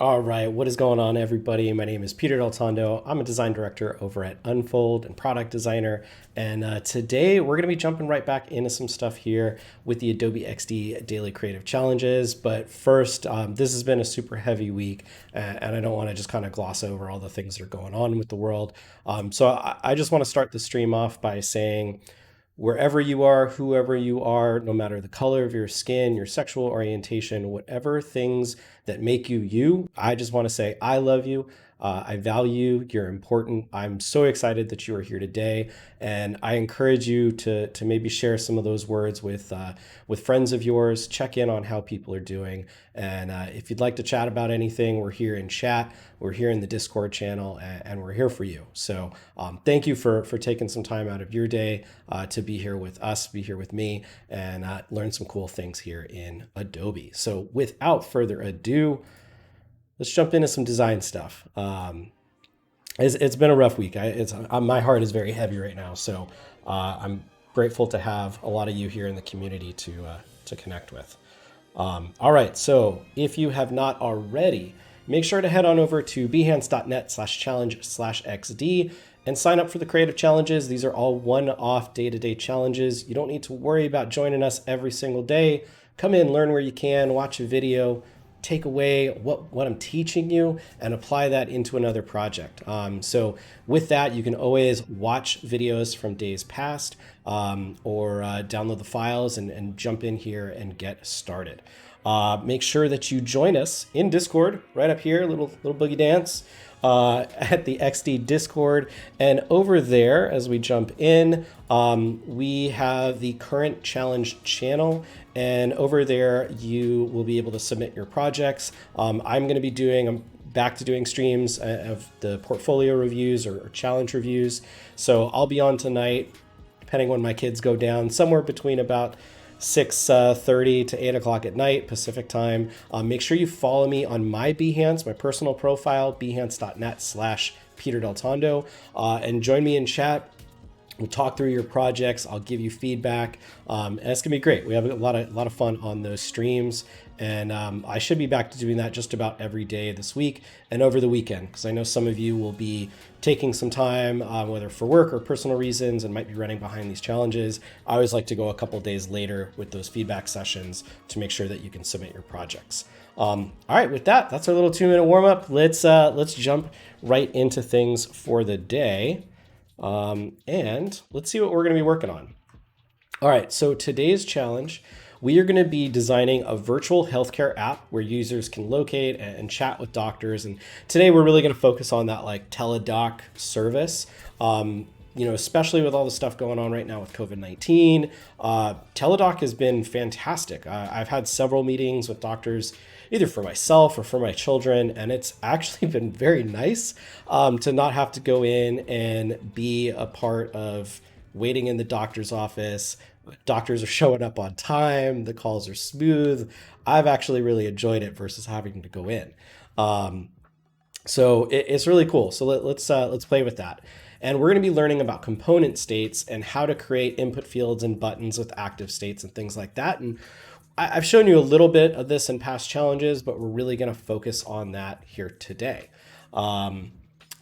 All right, what is going on, everybody? My name is Peter Del Tondo. I'm a design director over at Unfold and product designer. And today we're going to be jumping right back into some stuff here with the Adobe XD daily creative challenges. But first, this has been a super heavy week, and I don't want to just kind of gloss over all the things that are going on with the world. So I just want to start the stream off by saying, wherever you are, whoever you are, no matter the color of your skin, your sexual orientation, whatever things that make you you, I just want to say I love you. I value, you're important. I'm so excited that you are here today, and I encourage you to maybe share some of those words with friends of yours. Check in on how people are doing, and if you'd like to chat about anything, we're here in chat. We're here in the Discord channel, and we're here for you. So thank you for taking some time out of your day to be here with us, be here with me, and learn some cool things here in Adobe. So without further ado, let's jump into some design stuff. It's been a rough week. My heart is very heavy right now, so I'm grateful to have a lot of you here in the community to connect with. All right, so if you have not already, make sure to head on over to behance.net/challenge/XD and sign up for the creative challenges. These are all one-off day-to-day challenges. You don't need to worry about joining us every single day. Come in, learn where you can, watch a video, take away what I'm teaching you and apply that into another project. So with that, you can always watch videos from days past or download the files and jump in here and get started. Make sure that you join us in Discord right up here, little boogie dance at the XD Discord. And over there, as we jump in, we have the current challenge channel. And over there, you will be able to submit your projects. I'm back to doing streams of the portfolio reviews or challenge reviews. So I'll be on tonight, depending when my kids go down, somewhere between about 6:30 to 8 o'clock at night Pacific time. Make sure you follow me on my Behance, my personal profile, behance.net/Peter Del Tondo, and join me in chat. We'll talk through your projects. I'll give you feedback, and it's gonna be great. We have a lot of fun on those streams, and I should be back to doing that just about every day this week and over the weekend, because I know some of you will be taking some time, whether for work or personal reasons, and might be running behind these challenges. I always like to go a couple days later with those feedback sessions to make sure that you can submit your projects. All right, with that, that's our little 2-minute warm up. Let's jump right into things for the day. And let's see what we're going to be working on. All right, so today's challenge, we are going to be designing a virtual healthcare app where users can locate and chat with doctors. And today we're really going to focus on that like teledoc service. Especially with all the stuff going on right now with COVID-19, teledoc has been fantastic. I've had several meetings with doctors, either for myself or for my children, and it's actually been very nice to not have to go in and be a part of waiting in the doctor's office. Doctors are showing up on time, the calls are smooth. I've actually really enjoyed it versus having to go in. So it's really cool. So let's play with that. And we're going to be learning about component states and how to create input fields and buttons with active states and things like that. And I've shown you a little bit of this in past challenges, but we're really going to focus on that here today. And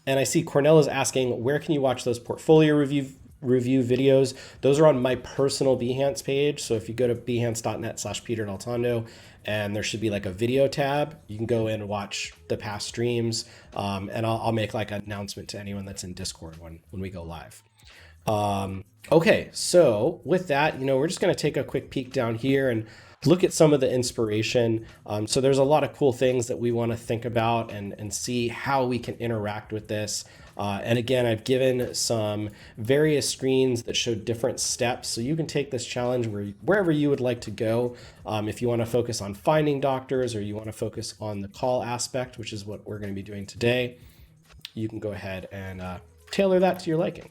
I see Cornell is asking, where can you watch those portfolio review videos? Those are on my personal Behance page. So if you go to behance.net/Peter Del Tondo, and there should be like a video tab, you can go in and watch the past streams. And I'll make like an announcement to anyone that's in Discord when we go live. Okay, so with that, we're just going to take a quick peek down here and look at some of the inspiration. So there's a lot of cool things that we want to think about and see how we can interact with this. And again, I've given some various screens that show different steps. So you can take this challenge wherever you would like to go. If you want to focus on finding doctors or you want to focus on the call aspect, which is what we're going to be doing today, you can go ahead and tailor that to your liking.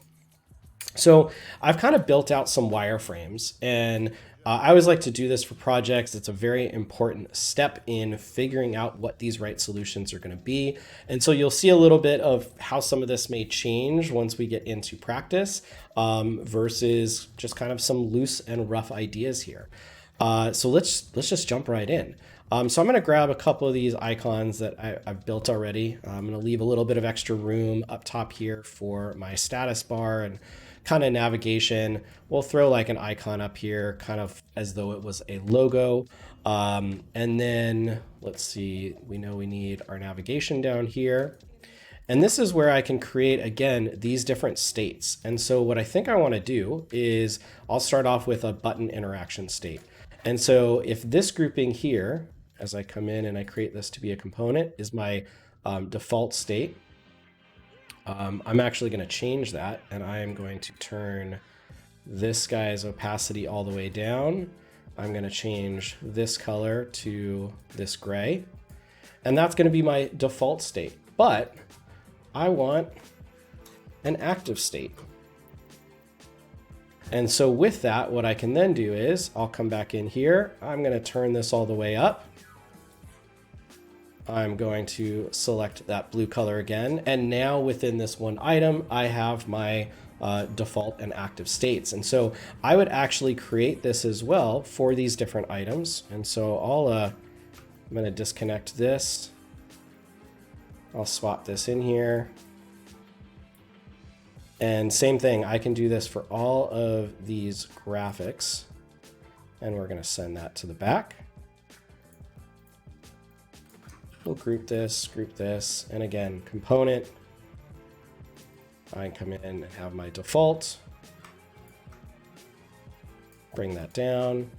So I've kind of built out some wireframes, and I always like to do this for projects. It's a very important step in figuring out what these right solutions are going to be. And so you'll see a little bit of how some of this may change once we get into practice versus just kind of some loose and rough ideas here. So let's just jump right in. So I'm going to grab a couple of these icons that I've built already. I'm going to leave a little bit of extra room up top here for my status bar and kind of navigation. We'll throw like an icon up here, kind of as though it was a logo. And then let's see, we know we need our navigation down here. And this is where I can create, again, these different states. And so what I think I want to do is I'll start off with a button interaction state. And so if this grouping here, as I come in and I create this to be a component, is my default state, I'm actually going to change that. And I am going to turn this guy's opacity all the way down. I'm going to change this color to this gray. And that's going to be my default state. But I want an active state. And so with that, what I can then do is I'll come back in here. I'm going to turn this all the way up. I'm going to select that blue color again. And now within this one item, I have my default and active states. And so I would actually create this as well for these different items. And so I'm going to disconnect this. I'll swap this in here. And same thing, I can do this for all of these graphics. And we're going to send that to the back. We'll group this, and again, component. I can come in and have my default. Bring that down.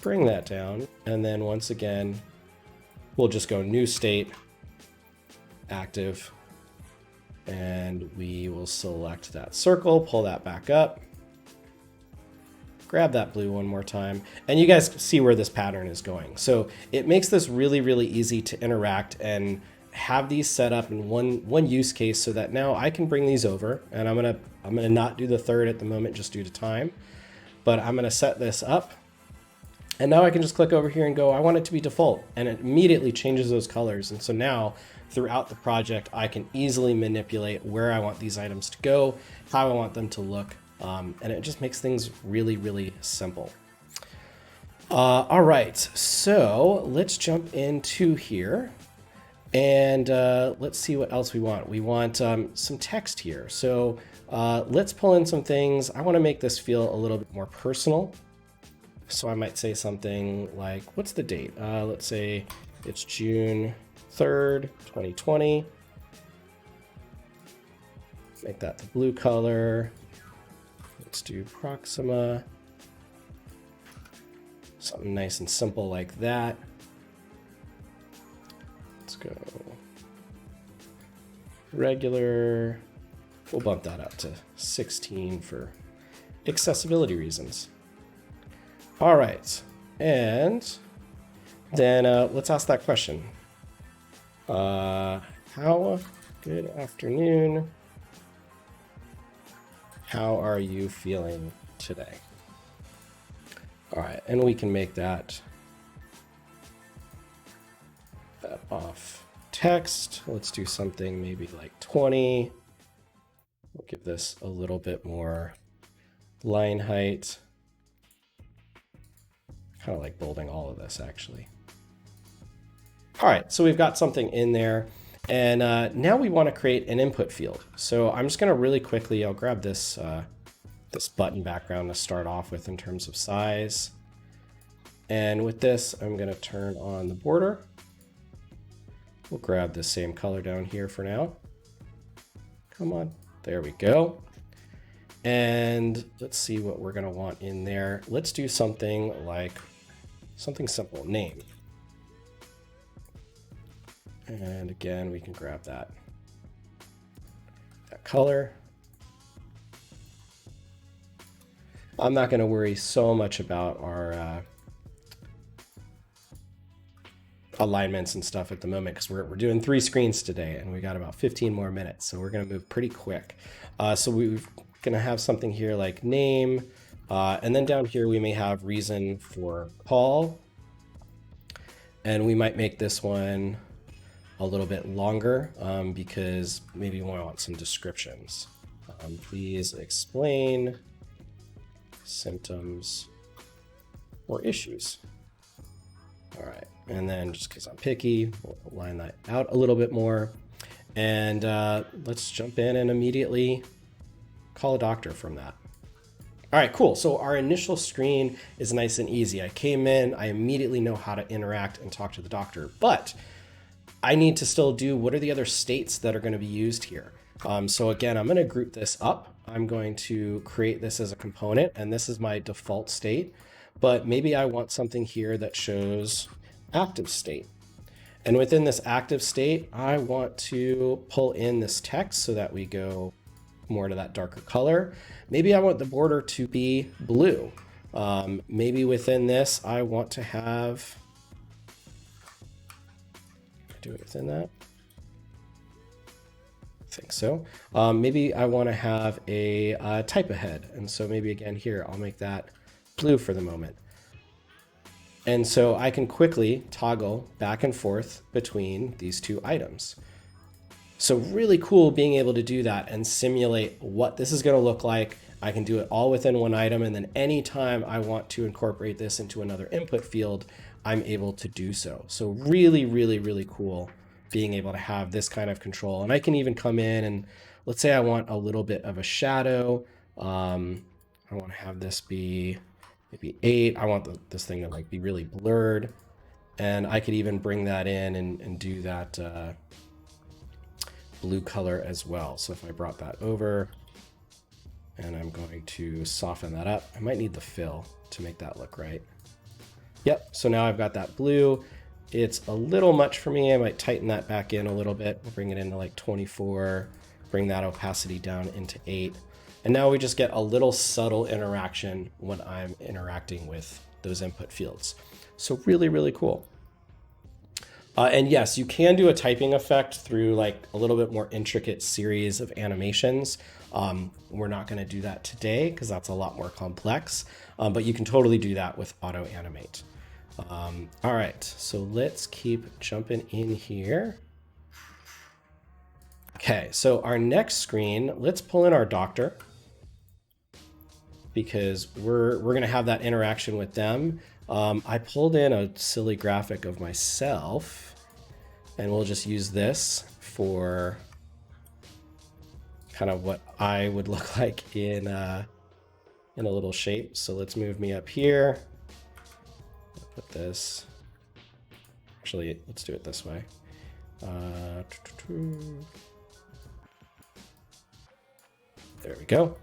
Bring that down. And then once again, we'll just go new state, active, and we will select that circle, pull that back up, grab that blue one more time, and you guys see where this pattern is going. So it makes this really, really easy to interact and have these set up in one use case so that now I can bring these over, and I'm gonna not do the third at the moment just due to time, but I'm gonna set this up. And now I can just click over here and go, I want it to be default, and it immediately changes those colors. And so now throughout the project, I can easily manipulate where I want these items to go, how I want them to look. And it just makes things really, really simple. All right, so let's jump into here and let's see what else we want. We want some text here. So let's pull in some things. I want to make this feel a little bit more personal. So I might say something like, what's the date? Let's say it's June 3rd, 2020. Make that the blue color. Let's do Proxima. Something nice and simple like that. Let's go regular. We'll bump that up to 16 for accessibility reasons. All right, and then let's ask that question. Good afternoon. How are you feeling today? All right, and we can make that off text. Let's do something maybe like 20. We'll give this a little bit more line height. Kind of like bolding all of this actually. All right, so we've got something in there. And now we want to create an input field. So I'm just going to really quickly, I'll grab this, this button background to start off with in terms of size. And with this, I'm going to turn on the border. We'll grab the same color down here for now. Come on, there we go. And let's see what we're going to want in there. Let's do something like something simple, name. And again, we can grab that color. I'm not going to worry so much about our alignments and stuff at the moment because we're doing 3 screens today and we got about 15 more minutes. So we're going to move pretty quick. So we're going to have something here like name. And then down here, we may have reason for call. And we might make this one a little bit longer because maybe we want some descriptions. Please explain symptoms or issues. All right, and then just because I'm picky, we'll line that out a little bit more. And let's jump in and immediately call a doctor from that. All right, cool. So our initial screen is nice and easy. I came in, I immediately know how to interact and talk to the doctor, but I need to still do what are the other states that are going to be used here. So again, I'm going to group this up. I'm going to create this as a component, and this is my default state, but maybe I want something here that shows active state. And within this active state, I want to pull in this text so that we go more to that darker color. Maybe I want the border to be blue. Maybe within this, I want to have, do it within that. I think so. Maybe I want to have a type ahead. And so maybe again here, I'll make that blue for the moment. And so I can quickly toggle back and forth between these two items. So really cool being able to do that and simulate what this is going to look like. I can do it all within one item, and then anytime I want to incorporate this into another input field, I'm able to do so. So really, really, really cool being able to have this kind of control. And I can even come in and let's say I want a little bit of a shadow. I want to have this be maybe 8. I want this thing to like be really blurred. And I could even bring that in and do that blue color as well. So if I brought that over and I'm going to soften that up, I might need the fill to make that look right. Yep, so now I've got that blue. It's a little much for me. I might tighten that back in a little bit. We'll bring it into like 24, bring that opacity down into 8. And now we just get a little subtle interaction when I'm interacting with those input fields. So really, really cool. And yes, you can do a typing effect through like a little bit more intricate series of animations. We're not going to do that today because that's a lot more complex, but you can totally do that with auto animate. All right, so let's keep jumping in here. Okay, so our next screen, let's pull in our doctor because we're going to have that interaction with them. I pulled in a silly graphic of myself, and we'll just use this for kind of what I would look like in a little shape. So let's move me up here. Put this. Actually, let's do it this way. There we go.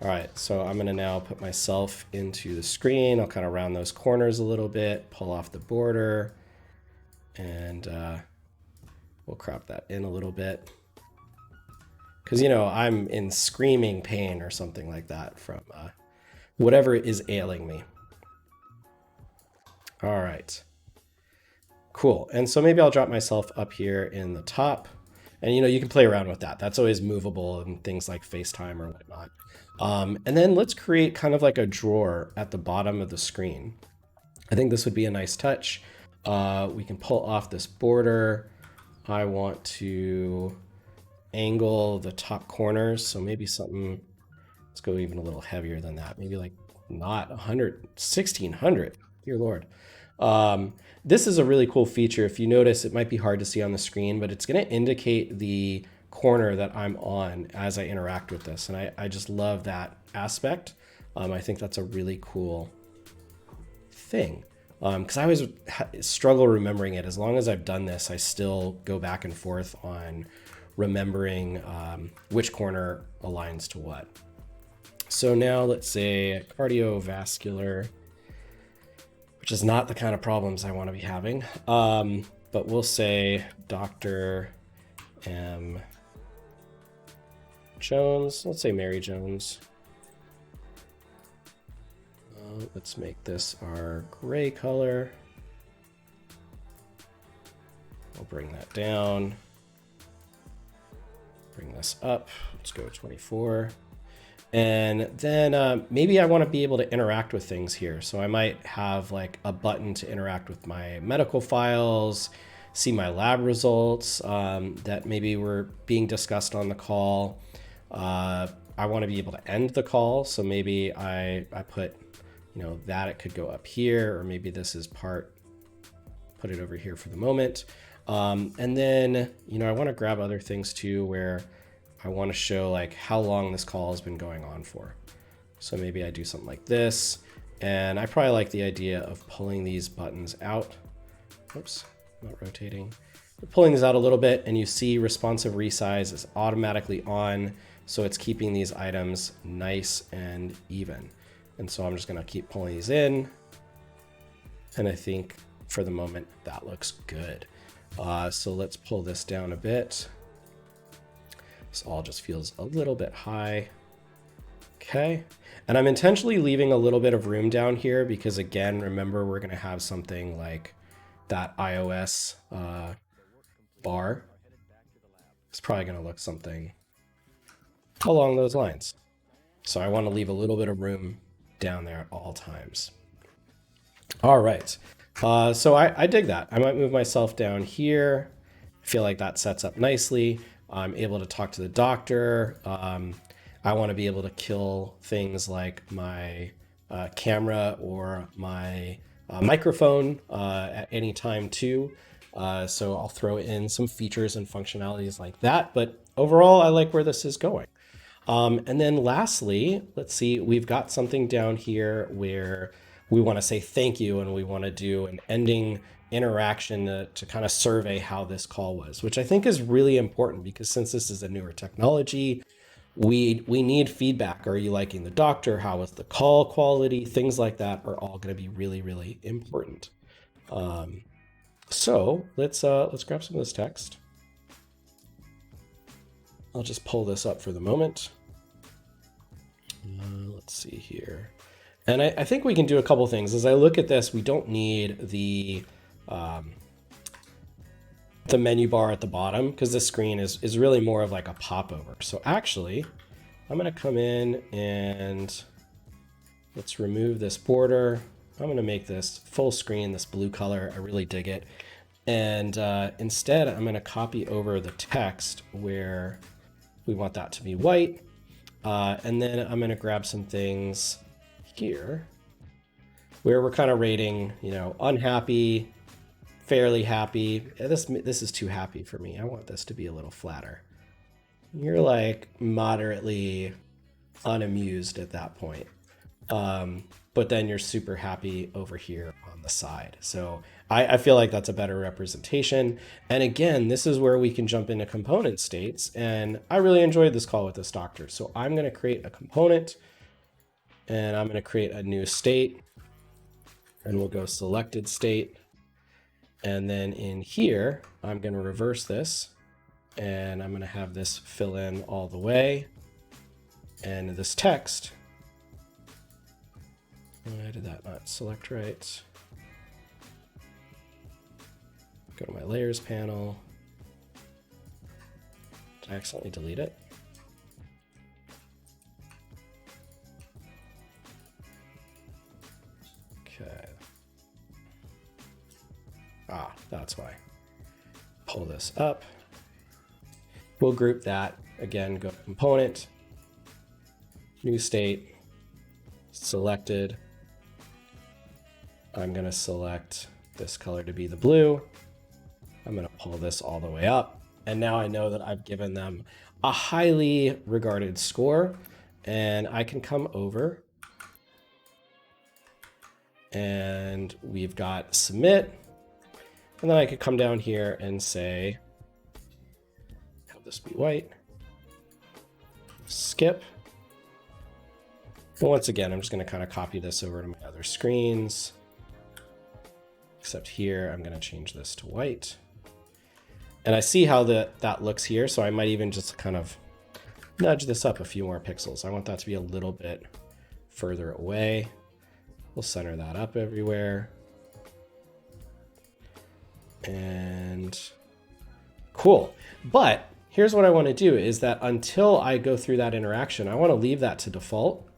All right, so I'm gonna now put myself into the screen. I'll kind of round those corners a little bit, pull off the border, and we'll crop that in a little bit. Because, you know, I'm in screaming pain or something like that from whatever is ailing me. All right, cool. And so maybe I'll drop myself up here in the top. And, you know, you can play around with that. That's always movable and things like FaceTime or whatnot. And then let's create kind of like a drawer at the bottom of the screen. I think this would be a nice touch. We can pull off this border. I want to angle the top corners. So maybe something, let's go even a little heavier than that. Maybe like not 100, 1600, dear Lord. This is a really cool feature. If you notice, it might be hard to see on the screen, but it's going to indicate the corner that I'm on as I interact with this. And I just love that aspect. I think that's a really cool thing. Because I always struggle remembering it. As long as I've done this, I still go back and forth on remembering which corner aligns to what. So now let's say cardiovascular, which is not the kind of problems I want to be having. But we'll say Dr. M. Jones. Let's say Mary Jones. Let's make this our gray color. We'll bring that down. Bring this up. Let's go 24. And then maybe I want to be able to interact with things here. So I might have like a button to interact with my medical files, see my lab results that maybe were being discussed on the call. I want to be able to end the call. So maybe I put, that it could go up here, or maybe this is put it over here for the moment. And then, I want to grab other things too, where I want to show like how long this call has been going on for. So maybe I do something like this, and I probably like the idea of pulling these buttons out. Oops, not rotating. Pulling these out a little bit, and you see responsive resize is automatically on. So it's keeping these items nice and even. And so I'm just gonna keep pulling these in. And I think for the moment that looks good. So let's pull this down a bit. This all just feels a little bit high. Okay. And I'm intentionally leaving a little bit of room down here because, again, remember, we're going to have something like that iOS bar. It's probably going to look something along those lines. So I want to leave a little bit of room down there at all times. All right. So I dig that. I might move myself down here. I feel like that sets up nicely. I'm able to talk to the doctor. I want to be able to kill things like my camera or my microphone at any time too. So I'll throw in some features and functionalities like that. But overall, I like where this is going. And then lastly, let's see, we've got something down here where we want to say thank you, and we want to do an ending interaction to kind of survey how this call was, which I think is really important because since this is a newer technology, we need feedback. Are you liking the doctor? How was the call quality? Things like that are all going to be really, really important. So let's grab some of this text. I'll just pull this up for the moment. Let's see here. And I think we can do a couple things. As I look at this, we don't need the menu bar at the bottom because this screen is really more of like a popover. So actually, I'm going to come in and let's remove this border. I'm going to make this full screen, this blue color. I really dig it. And instead, I'm going to copy over the text where we want that to be white. And then I'm going to grab some things here where we're kind of rating, unhappy, fairly happy. This is too happy for me. I want this to be a little flatter. You're like moderately unamused at that point. But then you're super happy over here on the side. So I feel like that's a better representation. And again, this is where we can jump into component states. And I really enjoyed this call with this doctor. So I'm going to create a component and I'm going to create a new state, and we'll go selected state. And then in here, I'm going to reverse this and I'm going to have this fill in all the way. And this text, why did that not select right? Go to my layers panel. Did I accidentally delete it? Okay. That's why. Pull this up. We'll group that. Again, go to component, new state, selected. I'm going to select this color to be the blue. I'm going to pull this all the way up. And now I know that I've given them a highly regarded score. And I can come over and we've got submit. And then I could come down here and say, have this be white, skip. And once again, I'm just going to kind of copy this over to my other screens. Except here, I'm going to change this to white. And I see how that looks here. So I might even just kind of nudge this up a few more pixels. I want that to be a little bit further away. We'll center that up everywhere. And cool. But here's what I want to do is that until I go through that interaction, I want to leave that to default.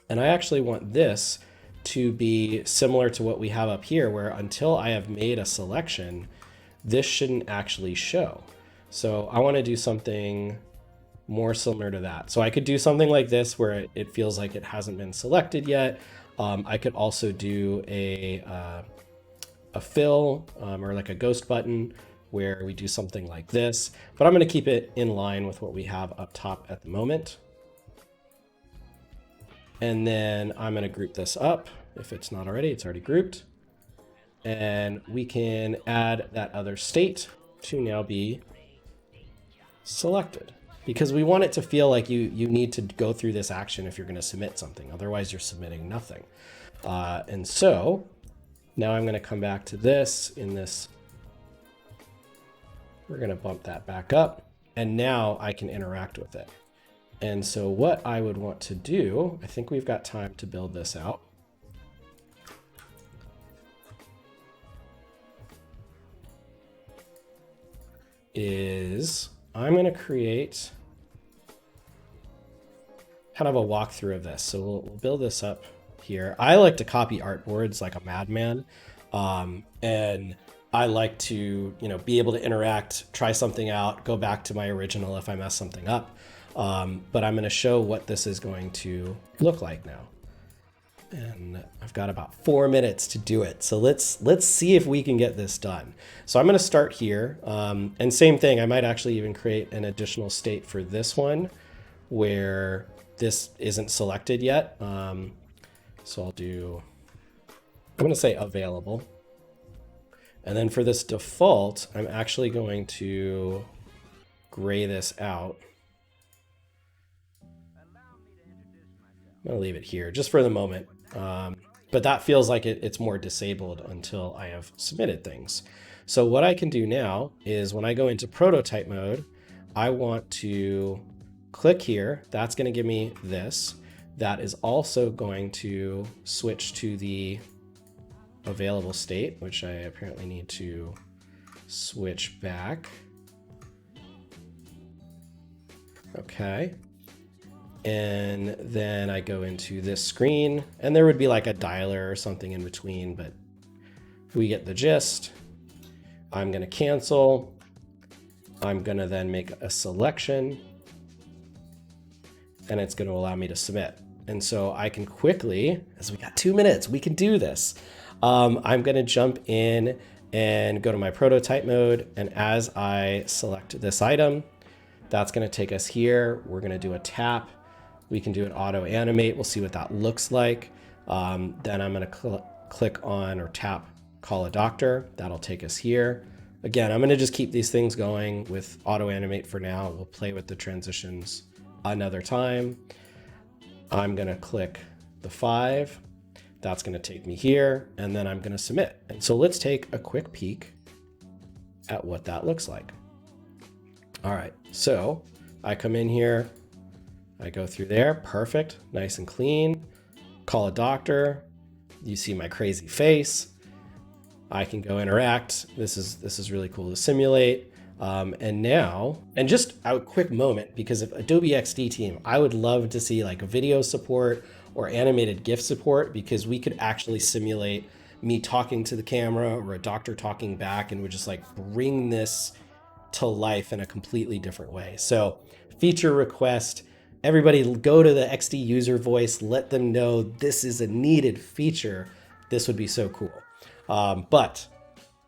And I actually want this to be similar to what we have up here, where until I have made a selection, this shouldn't actually show. So I want to do something more similar to that. So I could do something like this where it feels like it hasn't been selected yet. I could also do a fill or like a ghost button where we do something like this, but I'm going to keep it in line with what we have up top at the moment. And then I'm going to group this up. If it's not already, it's already grouped. And we can add that other state to now be selected, because we want it to feel like you need to go through this action if you're going to submit something. Otherwise, you're submitting nothing. And so now I'm going to come back to this in this. We're going to bump that back up, and now I can interact with it. And so what I would want to do, I think we've got time to build this out. Is I'm going to create kind of a walkthrough of this. So we'll build this up here. I like to copy artboards like a madman. And I like to, be able to interact, try something out, go back to my original if I mess something up. But I'm going to show what this is going to look like now. And I've got about 4 minutes to do it. So let's see if we can get this done. So I'm going to start here. And same thing, I might actually even create an additional state for this one where this isn't selected yet. So I'm going to say available. And then for this default, I'm actually going to gray this out. I'm going to leave it here just for the moment. But that feels like it's more disabled until I have submitted things. So what I can do now is when I go into prototype mode, I want to click here. That's going to give me this. That is also going to switch to the available state, which I apparently need to switch back. Okay. And then I go into this screen, and there would be like a dialer or something in between, but we get the gist. I'm going to cancel. I'm going to then make a selection, and it's going to allow me to submit. And so I can quickly, as we got 2 minutes, we can do this. I'm going to jump in and go to my prototype mode. And as I select this item, that's going to take us here. We're going to do a tap. We can do an auto animate. We'll see what that looks like. Then I'm going to click on or tap call a doctor. That'll take us here. Again, I'm going to just keep these things going with auto animate for now. We'll play with the transitions another time. I'm going to click the 5. That's going to take me here, and then I'm going to submit. And so let's take a quick peek at what that looks like. All right, so I come in here, I go through there, perfect, nice and clean. Call a doctor. You see my crazy face. I can go interact. This is really cool to simulate. And just a quick moment, because of Adobe XD team, I would love to see like a video support or animated GIF support, because we could actually simulate me talking to the camera or a doctor talking back, and would just like bring this to life in a completely different way. So feature request, everybody go to the XD user voice, let them know this is a needed feature. This would be so cool. But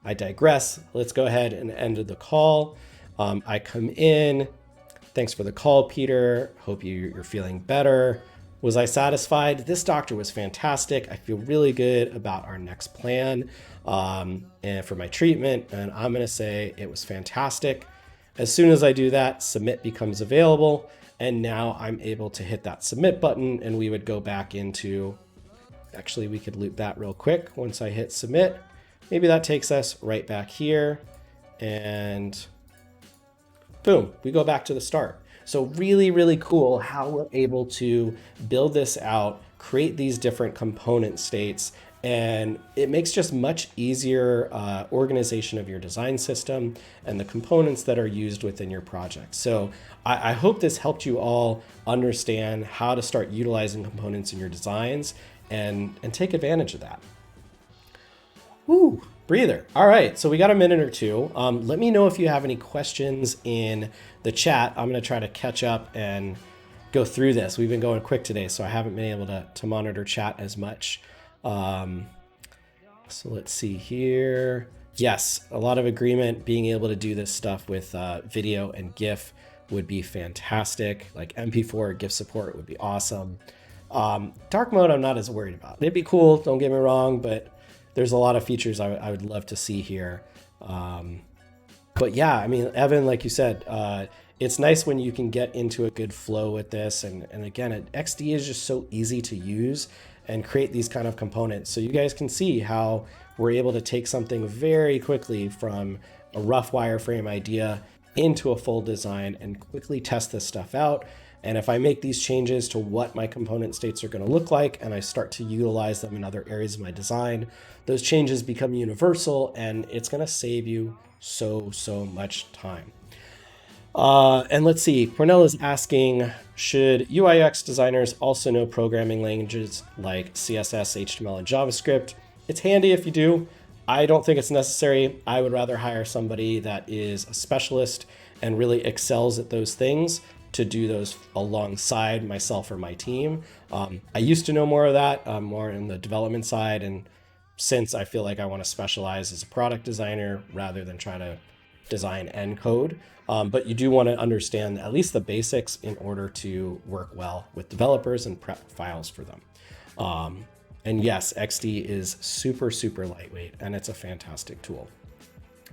I digress. Let's go ahead and end the call. I come in. Thanks for the call, Peter. Hope you're feeling better. Was I satisfied? This doctor was fantastic. I feel really good about our next plan and for my treatment. And I'm going to say it was fantastic. As soon as I do that, submit becomes available. And now I'm able to hit that submit button, and we would go back into, actually we could loop that real quick. Once I hit submit, maybe that takes us right back here, and boom, we go back to the start. So really, really cool how we're able to build this out, create these different component states, and it makes just much easier organization of your design system and the components that are used within your project. So I hope this helped you all understand how to start utilizing components in your designs and take advantage of that. Woo! breather. All right, so we got a minute or two. Let me know if you have any questions in the chat. I'm gonna try to catch up and go through this. We've been going quick today, so I haven't been able to monitor chat as much. So let's see here. Yes, a lot of agreement. Being able to do this stuff with video and GIF would be fantastic. Like MP4 GIF support would be awesome. Dark mode, I'm not as worried about. It'd be cool, don't get me wrong, but there's a lot of features I would love to see here. But yeah, I mean, Evan, like you said, it's nice when you can get into a good flow with this. And again, XD is just so easy to use and create these kind of components. So you guys can see how we're able to take something very quickly from a rough wireframe idea into a full design and quickly test this stuff out. And if I make these changes to what my component states are going to look like, and I start to utilize them in other areas of my design, those changes become universal, and it's going to save you so much time. And let's see, Cornell is asking, should UI/UX designers also know programming languages like CSS, HTML, and JavaScript? It's handy if you do. I don't think it's necessary. I would rather hire somebody that is a specialist and really excels at those things to do those alongside myself or my team. I used to know more of that, more in the development side. And since I feel like I want to specialize as a product designer rather than try to design and code. But you do want to understand at least the basics in order to work well with developers and prep files for them. And yes, XD is super lightweight, and it's a fantastic tool.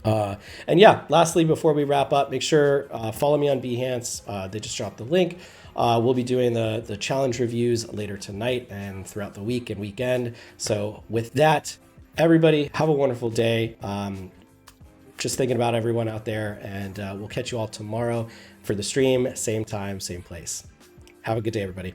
And yeah, lastly, before we wrap up, make sure follow me on Behance. They just dropped the link. We'll be doing the challenge reviews later tonight and throughout the week and weekend. So with that, everybody have a wonderful day. Just thinking about everyone out there, and we'll catch you all tomorrow for the stream, same time, same place. Have a good day, everybody.